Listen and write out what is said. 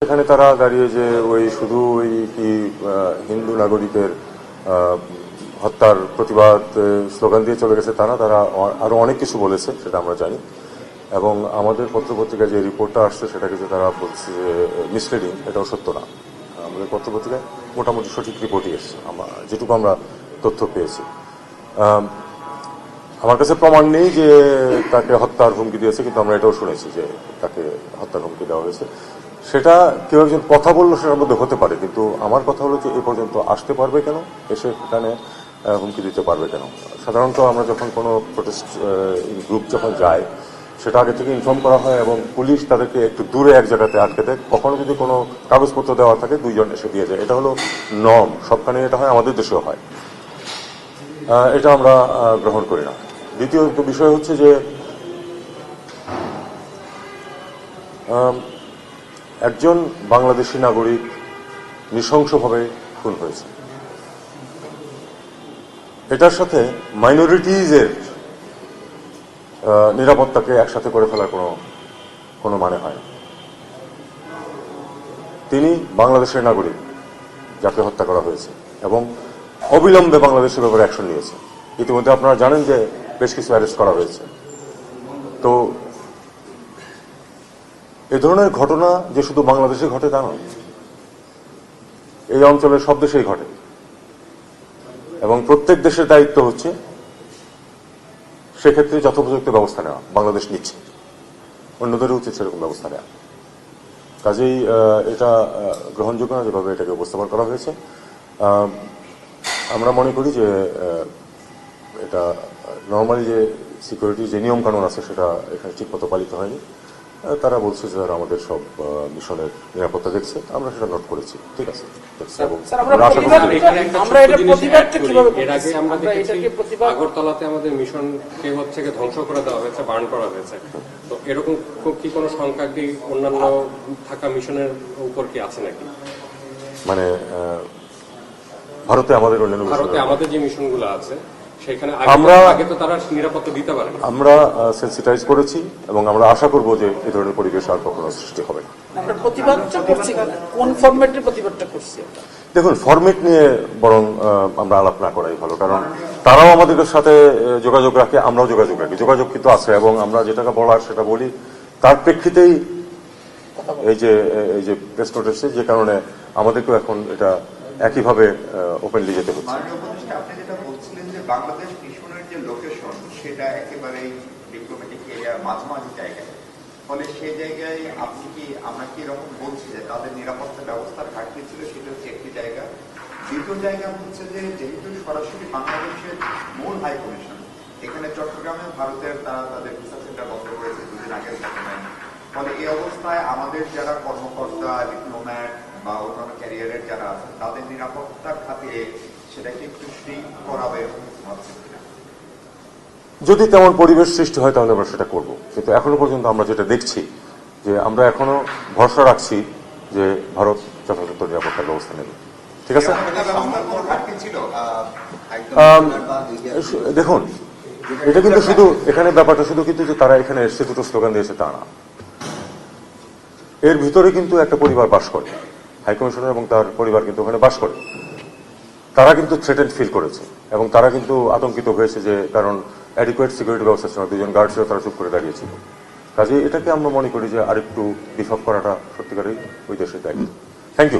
এখানে তারা দাঁড়িয়ে যে ওই শুধু ওই কি হিন্দু নাগরিকের হত্যার প্রতিবাদ স্লোগান দিয়ে চলে গেছে তারা তারা আরো অনেক কিছু বলেছে, সেটা আমরা জানি। এবং আমাদের পত্রপত্রিকায় যে রিপোর্টটা আসছে সেটাকে যে তারা বলছে যে মিসলিডিং, এটাও সত্য না। আমাদের পত্রপত্রিকায় মোটামুটি সঠিক রিপোর্টই এসছে, যেটুকু আমরা তথ্য পেয়েছি। আমার কাছে প্রমাণ নেই যে তাকে হত্যার হুমকি দিয়েছে, কিন্তু আমরা এটাও শুনেছি যে তাকে হত্যার হুমকি দেওয়া হয়েছে। সেটা কেউ একজন কথা বললো সেটার মধ্যে হতে পারে, কিন্তু আমার কথা হলো যে এ পর্যন্ত আসতে পারবে কেন, এসে সেখানে হুমকি দিতে পারবে কেন। সাধারণত আমরা যখন কোনো প্রোটেস্ট গ্রুপ যখন যায় সেটা আগে থেকে ইনফর্ম করা হয় এবং পুলিশ তাদেরকে একটু দূরে এক জায়গাতে আটকে দেয়। কখনো যদি কোনো কাগজপত্র দেওয়া থাকে দুইজন এসে দিয়ে যায়, এটা হলো নর্ম, সবখানে এটা হয়, আমাদের দেশেও হয়। এটা আমরা গ্রহণ করি না। দ্বিতীয় বিষয় হচ্ছে যে একজন বাংলাদেশি নাগরিক নৃশংসভাবে খুন হয়েছে, এটার সাথে মাইনরিটিজের নিরাপত্তাকে একসাথে করে ফেলার কোনো মানে হয় না। তিনি বাংলাদেশের নাগরিক যাকে হত্যা করা হয়েছে এবং অবিলম্বে বাংলাদেশের ব্যাপারে অ্যাকশন নিয়েছে। ইতিমধ্যে আপনারা জানেন যে বেশ কিছু অ্যারেস্ট করা হয়েছে। তো এ ধরনের ঘটনা যে শুধু বাংলাদেশে ঘটে তা নয়, এই অঞ্চলের সব দেশেই ঘটে এবং প্রত্যেক দেশের দায়িত্ব হচ্ছে সেক্ষেত্রে যথোপযুক্ত ব্যবস্থা নেওয়া। বাংলাদেশ নিচ্ছে, অন্যদেরও উচিত সেরকম ব্যবস্থা নেওয়া। কাজেই এটা গ্রহণযোগ্য না যেভাবে এটাকে উপস্থাপন করা হয়েছে। আমরা মনে করি যে এটা নর্মালি যে সিকিউরিটি যে নিয়ম কানুন আছে সেটা এখানে ঠিকমতো পালিত হয়নি। তারা বলছে যে তারা আমাদের সব মিশনের নিরাপত্তা দেখছে, আমরা সেটা নোট করেছি, ঠিক আছে। আগরতলাতে আমাদের মিশনকে হচ্ছে ধ্বংস করে দেওয়া হয়েছে, বার্ন করা হয়েছে। তো এরকম কি কোনো সংখ্যা কি অন্যান্য থাকা মিশনের উপর কি আছে নাকি? মানে ভারতে আমাদের যে মিশনগুলো আছে সেখানে আগে তো তারা নিরাপত্তা দিতে পারে। আমরা সেন্সিটাইজ করেছি এবং আমরা আশা করব যে এই ধরনের পরিবেশ আর কখনো সৃষ্টি হবে না। আমরা প্রতিবাদটা করছি, কোন ফরম্যাটে প্রতিবাদটা করছি? দেখুন, ফরম্যাট নিয়ে বরং আমরা আলাপ না করাই ভালো, কারণ তারাও আমাদের সাথে যোগাযোগ রাখে, আমরাও যোগাযোগ রাখি। যোগাযোগ কিন্তু আছে এবং আমরা যেটাকে বলার সেটা বলি, তার প্রেক্ষিতেই এই যে প্রেস নোট এসেছে, যে কারণে আমাদেরকেও এখন এটা একইভাবে ওপেনলি যেতে হচ্ছে। আপনি যেটা বলছিলেন যে বাংলাদেশ মিশনের যে লোকেশন সেটা একেবারেই ডিপ্লোম্যাটিক এরিয়ার মাঝামাঝি জায়গায়, ফলে সেই জায়গায় আমরা কি এরকম বলছি যে তাদের নিরাপত্তা ব্যবস্থার ঘাটতি ছিল, সেটা হচ্ছে একটি জায়গা। দ্বিতীয় জায়গা হচ্ছে যে যেহেতু সরাসরি বাংলাদেশের মূল হাই কমিশন এখানে চট্টগ্রামে ভারতের তারা তাদের ভিসা সেন্টার বন্ধ করেছে দুদিন আগের ঘটনায়, ফলে এই অবস্থায় আমাদের যারা কর্মকর্তা, ডিপ্লোম্যাট বা অন্যান্য ক্যারিয়ারের যারা আছেন তাদের নিরাপত্তার খাতিরে সেটাকে একটু শ্রিঙ্ক করাবে ভাবছে কিনা? যদি তেমন পরিবেশ সৃষ্টি হয় তাহলে আমরা সেটা করব, কিন্তু এখনো পর্যন্ত আমরা যেটা দেখছি যে আমরা এখনো ভরসা রাখছি যে ভারত যথাযথ নিরাপত্তার ব্যবস্থা নেবে। ঠিক আছে, দেখুন এটা কিন্তু শুধু এখানে ব্যাপারটা শুধু কিন্তু যে তারা এখানে এসছে দুটো স্লোগান দিয়েছে তা না, এর ভিতরে কিন্তু একটা পরিবার বাস করে, হাইকমিশনার এবং তার পরিবার কিন্তু ওখানে বাস করে। তারা কিন্তু থ্রেটেন্ড ফিল করেছে এবং তারা কিন্তু আতঙ্কিত হয়েছে, যে কারণ অ্যাডিকুয়েট সিকিউরিটি ব্যবস্থা ছিল, দুজন গার্ড ছিল, তারা চুপ করে দাঁড়িয়েছিল। কাজে এটাকে আমরা মনে করি যে আরেকটু বিফ করাটা সত্যিকারই ওই দেশের দায়িত্ব। Thank you.